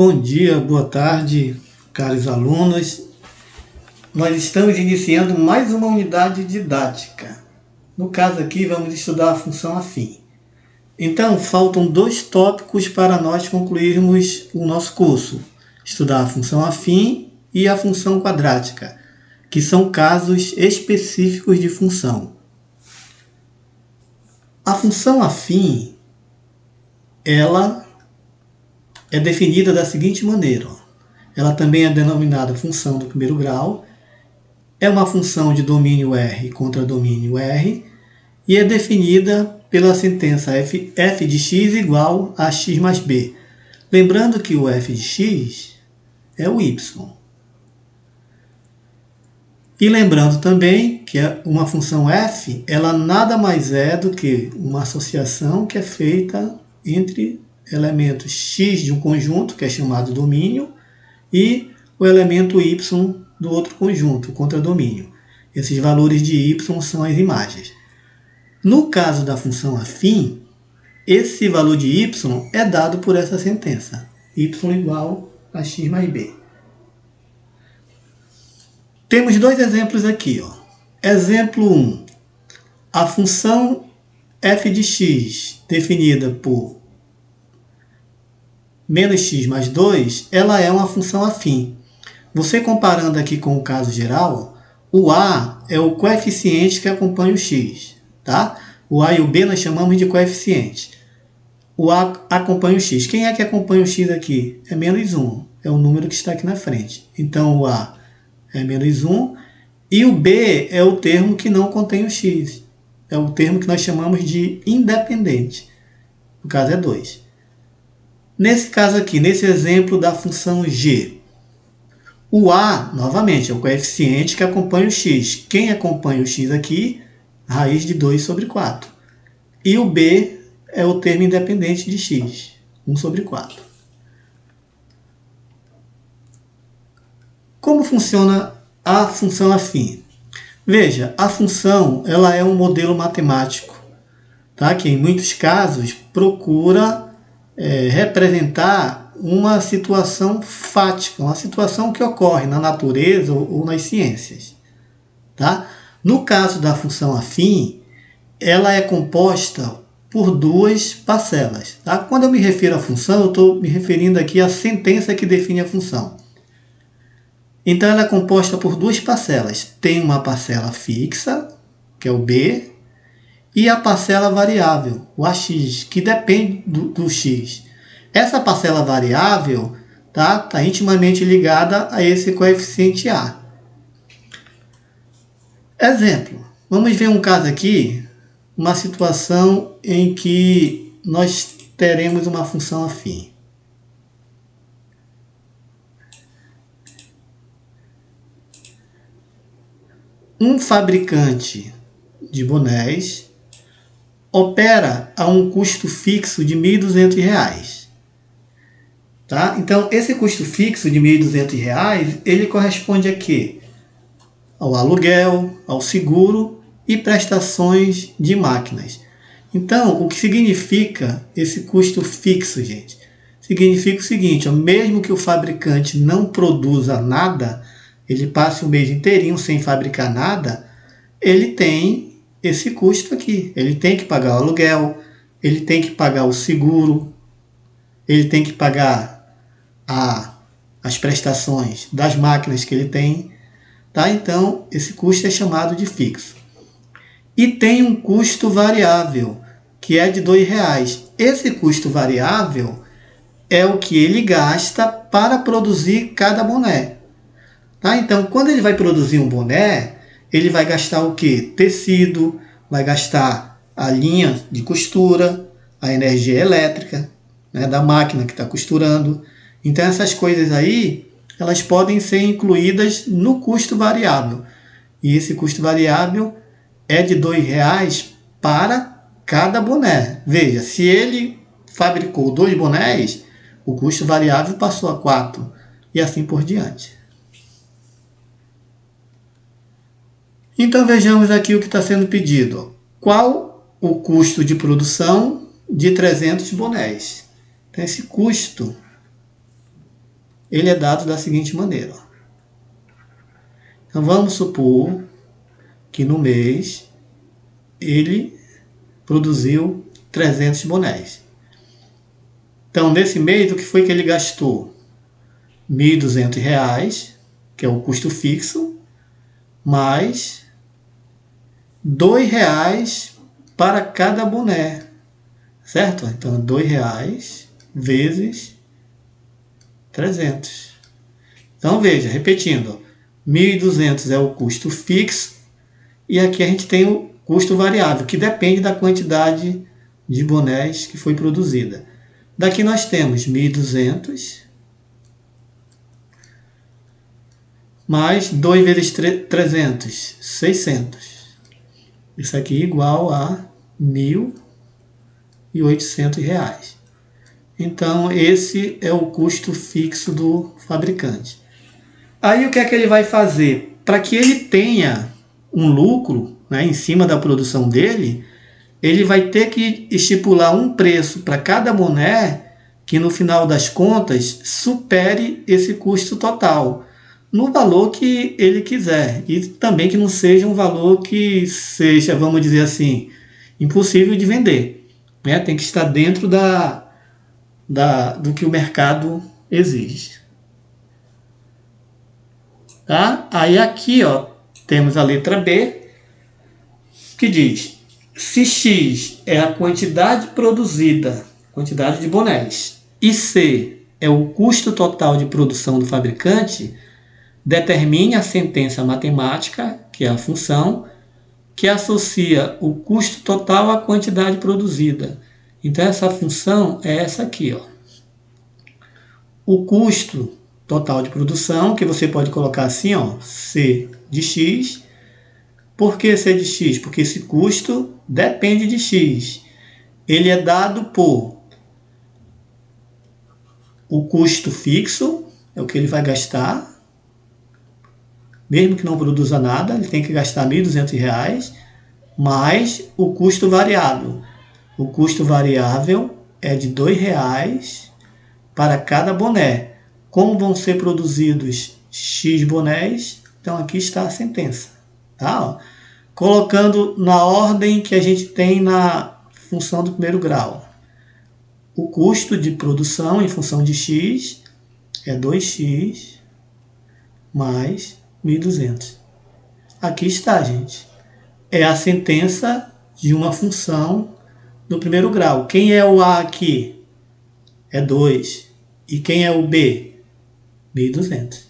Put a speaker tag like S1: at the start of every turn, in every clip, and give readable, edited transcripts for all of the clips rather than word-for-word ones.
S1: Bom dia, boa tarde, caros alunos. Nós estamos iniciando mais uma unidade didática. No caso aqui, vamos estudar a função afim. Então, faltam 2 tópicos para nós concluirmos o nosso curso. Estudar a função afim e a função quadrática, que são casos específicos de função. A função afim, ela é definida da seguinte maneira. Ela também é denominada função do primeiro grau, é uma função de domínio R contra domínio R e é definida pela sentença f de x igual a x mais b. Lembrando que o f de x é o y. E lembrando também que uma função f, ela nada mais é do que uma associação que é feita entre elementos x de um conjunto, que é chamado domínio, e o elemento y do outro conjunto, o contradomínio. Esses valores de y são as imagens. No caso da função afim, esse valor de y é dado por essa sentença, y igual a x mais b. Temos 2 exemplos aqui. Exemplo 1. A função f de x, definida por menos x mais 2, ela é uma função afim. Você comparando aqui com o caso geral, o a é o coeficiente que acompanha o x. Tá? O a e o b nós chamamos de coeficiente. O a acompanha o x. Quem é que acompanha o x aqui? É menos 1. É o número que está aqui na frente. Então, o a é menos 1. E o b é o termo que não contém o x. É o termo que nós chamamos de independente. No caso é 2. Nesse caso aqui, nesse exemplo da função g, o a, novamente, é o coeficiente que acompanha o x. Quem acompanha o x aqui? Raiz de 2 sobre 4. E o b é o termo independente de x, 1 sobre 4. Como funciona a função afim? Veja, a função ela é um modelo matemático, tá? Que em muitos casos procura representar uma situação fática, uma situação que ocorre na natureza ou nas ciências. Tá? No caso da função afim, ela é composta por 2 parcelas. Tá? Quando eu me refiro à função, eu estou me referindo aqui à sentença que define a função. Então, ela é composta por 2 parcelas. Tem uma parcela fixa, que é o b, e a parcela variável, o ax, que depende do x. Essa parcela variável está intimamente ligada a esse coeficiente a. Exemplo, vamos ver um caso aqui, uma situação em que nós teremos uma função afim. Um fabricante de bonés opera a um custo fixo de R$ 1.200. Tá? Então, esse custo fixo de R$ 1.200, ele corresponde a quê? Ao aluguel, ao seguro e prestações de máquinas. Então, o que significa esse custo fixo, gente? Significa o seguinte, mesmo que o fabricante não produza nada, ele passe o mês inteirinho sem fabricar nada, ele tem esse custo aqui. Ele tem que pagar o aluguel, ele tem que pagar o seguro, ele tem que pagar as prestações das máquinas que ele tem. Tá? Então, esse custo é chamado de fixo. E tem um custo variável, que é de R$ 2. Esse custo variável é o que ele gasta para produzir cada boné. Tá? Então, quando ele vai produzir um boné, ele vai gastar o quê? Tecido, vai gastar a linha de costura, a energia elétrica, né, da máquina que está costurando. Então, essas coisas aí, elas podem ser incluídas no custo variável. E esse custo variável é de R$ 2 para cada boné. Veja, se ele fabricou 2 bonés, o custo variável passou a 4 e assim por diante. Então, vejamos aqui o que está sendo pedido. Qual o custo de produção de 300 bonés? Então, esse custo ele é dado da seguinte maneira. Ó. Então vamos supor que no mês ele produziu 300 bonés. Então nesse mês o que foi que ele gastou? R$ 1.200, que é o custo fixo, mais R$ 2 para cada boné, certo? Então R$ 2 vezes 300. Então veja, repetindo, 1.200 é o custo fixo e aqui a gente tem o custo variável, que depende da quantidade de bonés que foi produzida. Daqui nós temos 1.200 mais 2 vezes 300, 600. Isso aqui é igual a R$ 1.800. Então, esse é o custo fixo do fabricante. Aí, o que é que ele vai fazer? Para que ele tenha um lucro, né, em cima da produção dele, ele vai ter que estipular um preço para cada boné que, no final das contas, supere esse custo total, no valor que ele quiser. E também que não seja um valor que seja, vamos dizer assim, impossível de vender. Né? Tem que estar dentro do que o mercado exige. Tá? Aí aqui ó, temos a letra B, que diz: se X é a quantidade produzida, quantidade de bonés, e C é o custo total de produção do fabricante, determine a sentença matemática, que é a função, que associa o custo total à quantidade produzida. Então essa função é essa aqui, ó. O custo total de produção, que você pode colocar assim, ó, C de X. Por que C de X? Porque esse custo depende de X. Ele é dado por o custo fixo, é o que ele vai gastar. Mesmo que não produza nada, ele tem que gastar R$ 1.200, mais o custo variável. O custo variável é de R$ 2 para cada boné. Como vão ser produzidos X bonés, então aqui está a sentença. Tá? Colocando na ordem que a gente tem na função do primeiro grau. O custo de produção em função de X é 2x mais 1.200. Aqui está, gente. É a sentença de uma função do primeiro grau. Quem é o A aqui? É 2. E quem é o B? 1.200.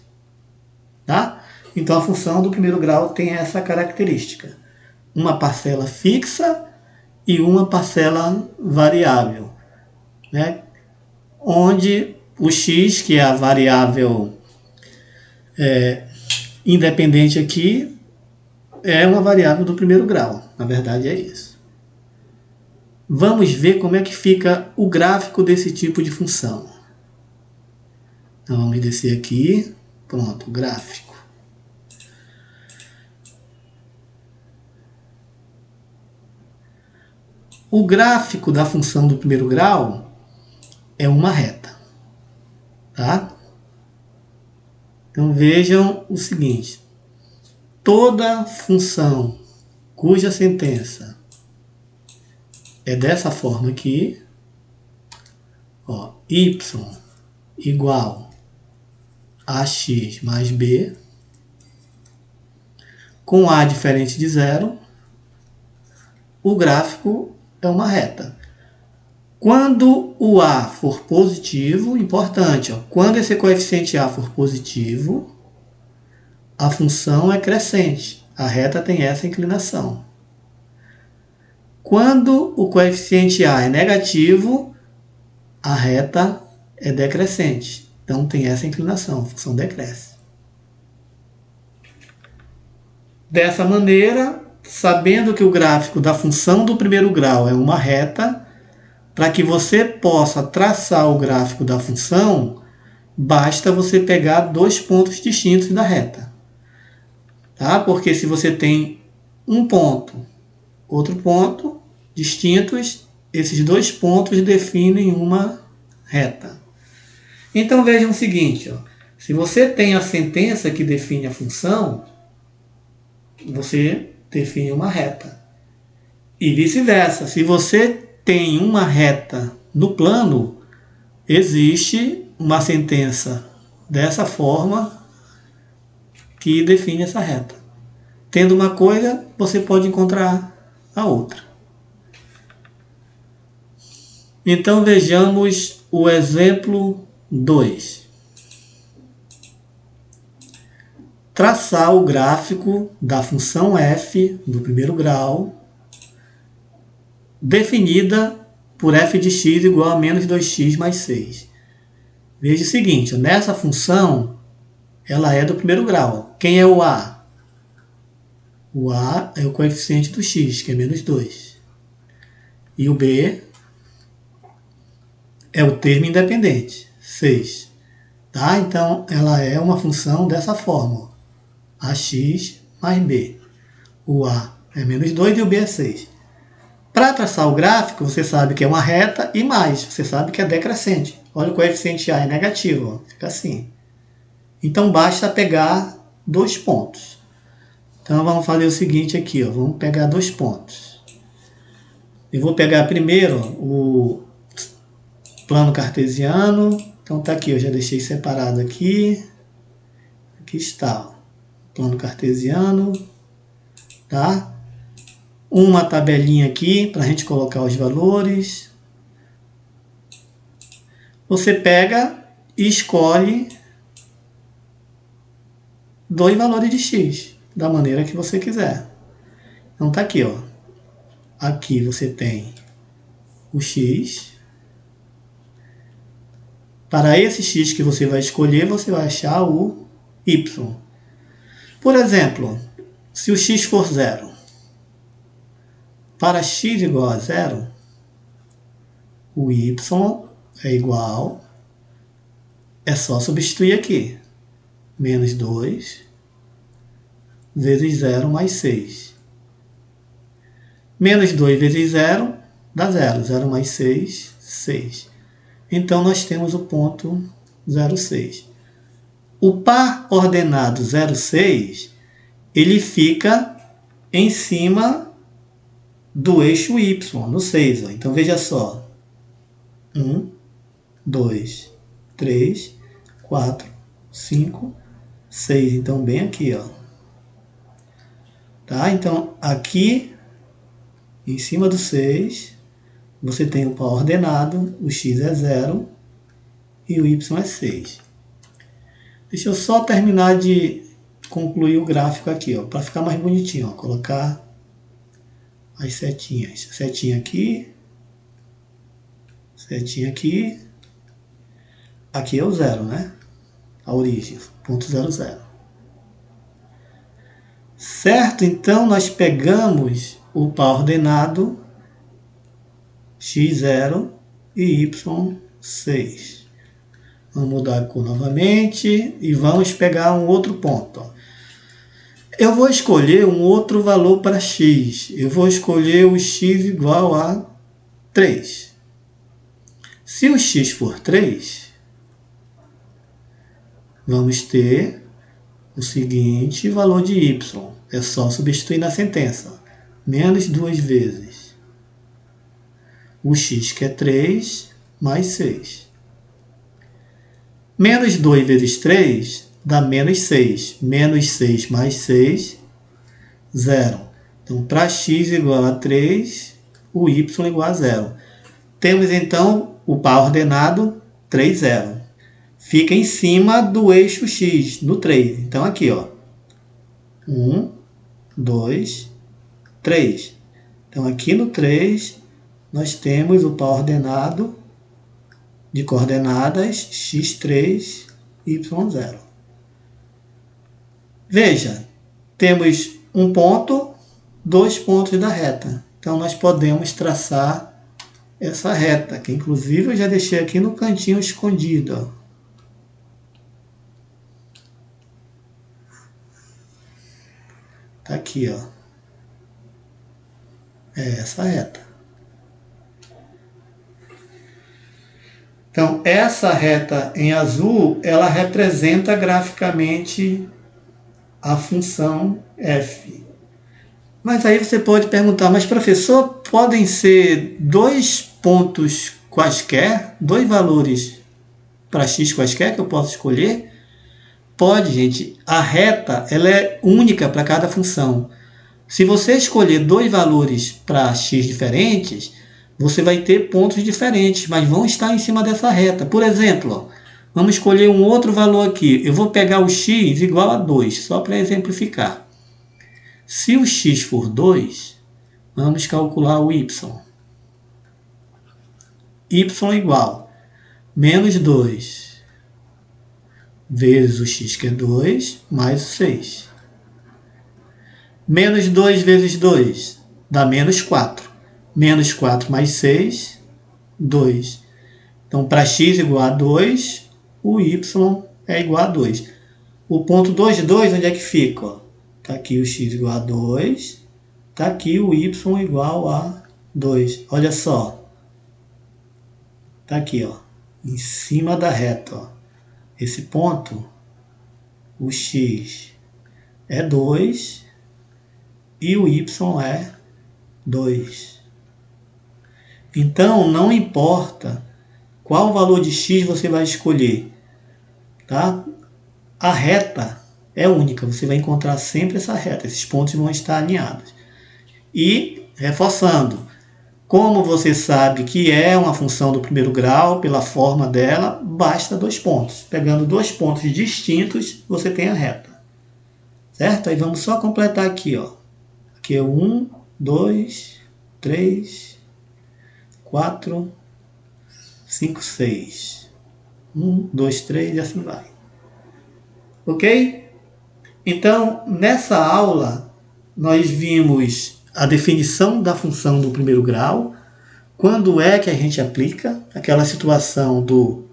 S1: Tá? Então a função do primeiro grau tem essa característica. Uma parcela fixa e uma parcela variável. Né? Onde o x, que é a variável independente aqui, é uma variável do primeiro grau. Na verdade é isso. Vamos ver como é que fica o gráfico desse tipo de função. Então vamos descer aqui. Pronto, gráfico. O gráfico da função do primeiro grau é uma reta. Tá? Então vejam o seguinte. Toda função cuja sentença é dessa forma aqui, ó, y igual a x mais b, com a diferente de zero, o gráfico é uma reta. Quando o a for positivo, importante, ó, quando esse coeficiente a for positivo, a função é crescente. A reta tem essa inclinação. Quando o coeficiente a é negativo, a reta é decrescente. Então tem essa inclinação, a função decresce. Dessa maneira, sabendo que o gráfico da função do primeiro grau é uma reta, para que você possa traçar o gráfico da função, basta você pegar dois pontos distintos da reta. Tá? Porque se você tem um ponto, outro ponto, distintos, esses dois pontos definem uma reta. Então vejam o seguinte, ó, Se você tem a sentença que define a função, você define uma reta. E vice-versa. Se você tem uma reta no plano, existe uma sentença dessa forma que define essa reta. Tendo uma coisa, você pode encontrar a outra. Então vejamos o exemplo 2. Traçar o gráfico da função f do primeiro grau, definida por f de x igual a menos 2x mais 6. Veja o seguinte, nessa função, ela é do primeiro grau. Quem é o a? O a é o coeficiente do x, que é menos 2. E o b é o termo independente, 6. Tá? Então, ela é uma função dessa forma. Ax mais b. O a é menos 2 e o b é 6. Para traçar o gráfico, você sabe que é uma reta e mais. Você sabe que é decrescente. Olha, o coeficiente a é negativo. Ó. Fica assim. Então, basta pegar 2 pontos. Então, vamos fazer o seguinte aqui. Ó. Vamos pegar 2 pontos. Eu vou pegar primeiro o plano cartesiano. Então, tá aqui. Eu já deixei separado aqui. Aqui está. Ó. Plano cartesiano. Tá? Uma tabelinha aqui para a gente colocar os valores. Você pega e escolhe 2 valores de x, da maneira que você quiser. Então tá aqui, ó. Aqui você tem o x. Para esse x que você vai escolher, você vai achar o y. Por exemplo, se o x for 0, para x igual a 0, o y é igual, é só substituir aqui, menos 2 vezes 0 mais 6. Menos 2 vezes 0 dá 0. 0 mais 6, 6. Então, nós temos o ponto 0,6. O par ordenado 0,6, ele fica em cima do eixo y, no 6. Ó. Então, veja só. 1, 2, 3, 4, 5, 6. Então, bem aqui, ó. Tá? Então, aqui, em cima do 6, você tem o par ordenado, o x é 0 e o y é 6. Deixa eu só terminar de concluir o gráfico aqui, ó, para ficar mais bonitinho. Ó. Colocar as setinhas. Setinha aqui. Setinha aqui. Aqui é o 0, né? A origem, ponto 0, 0. Certo? Então, nós pegamos o par ordenado x0 e y6. Vamos mudar a cor novamente e vamos pegar um outro ponto. Ó. Eu vou escolher um outro valor para x. Eu vou escolher o x igual a 3. Se o x for 3, vamos ter o seguinte valor de y. É só substituir na sentença. Menos 2 vezes o x, que é 3, mais 6. Menos 2 vezes 3 dá menos 6. Menos 6 mais 6, 0. Então, para x igual a 3, o y igual a 0. Temos, então, o par ordenado 3, 0. Fica em cima do eixo x, no 3. Então, aqui, ó. 1, 2, 3. Então, aqui no 3, nós temos o par ordenado de coordenadas x3, y0. Veja, temos um ponto, 2 pontos da reta. Então, nós podemos traçar essa reta, que inclusive eu já deixei aqui no cantinho escondido. Tá aqui, ó. É essa reta. Então, essa reta em azul, ela representa graficamente a função f. Mas aí você pode perguntar, mas professor, podem ser dois pontos quaisquer, dois valores para x quaisquer que eu posso escolher? Pode, gente. A reta ela é única para cada função. Se você escolher dois valores para x diferentes, você vai ter pontos diferentes, mas vão estar em cima dessa reta. Por exemplo, ó, vamos escolher um outro valor aqui. Eu vou pegar o x igual a 2, só para exemplificar. Se o x for 2, vamos calcular o y. Y igual menos 2 vezes o x, que é 2, mais o 6. Menos 2 vezes 2 dá menos 4. Menos 4 mais 6, 2. Então, para x igual a 2, o y é igual a 2. O ponto 2, 2, onde é que fica? Está aqui o x igual a 2. Está aqui o y igual a 2. Olha só. Está aqui, ó, em cima da reta. Ó. Esse ponto, o x é 2 e o y é 2. Então, não importa qual valor de x você vai escolher, tá? A reta é única, você vai encontrar sempre essa reta, esses pontos vão estar alinhados. E, reforçando, como você sabe que é uma função do primeiro grau, pela forma dela, basta 2 pontos. Pegando 2 pontos distintos, você tem a reta. Certo? Aí vamos só completar aqui, ó. Aqui é 1, 2, 3, 4, 5, 6. 1, 2, 3 e assim vai. Ok? Então, nessa aula, nós vimos a definição da função do primeiro grau, quando é que a gente aplica, aquela situação do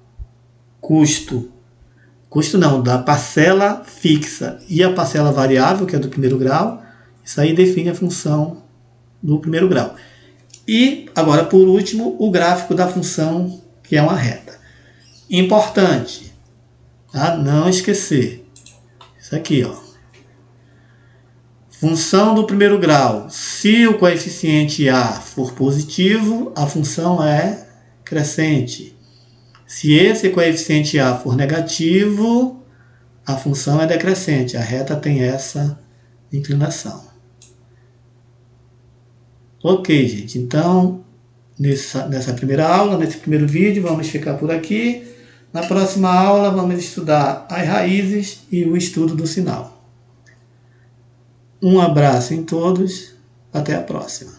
S1: da parcela fixa e a parcela variável, que é do primeiro grau, isso aí define a função do primeiro grau. E, agora, por último, o gráfico da função, que é uma reta. Importante, tá? Não esquecer. Isso aqui, ó. Função do primeiro grau. Se o coeficiente A for positivo, a função é crescente. Se esse coeficiente A for negativo, a função é decrescente. A reta tem essa inclinação. Ok, gente. Então, nessa primeira aula, nesse primeiro vídeo, vamos ficar por aqui. Na próxima aula, vamos estudar as raízes e o estudo do sinal. Um abraço em todos. Até a próxima.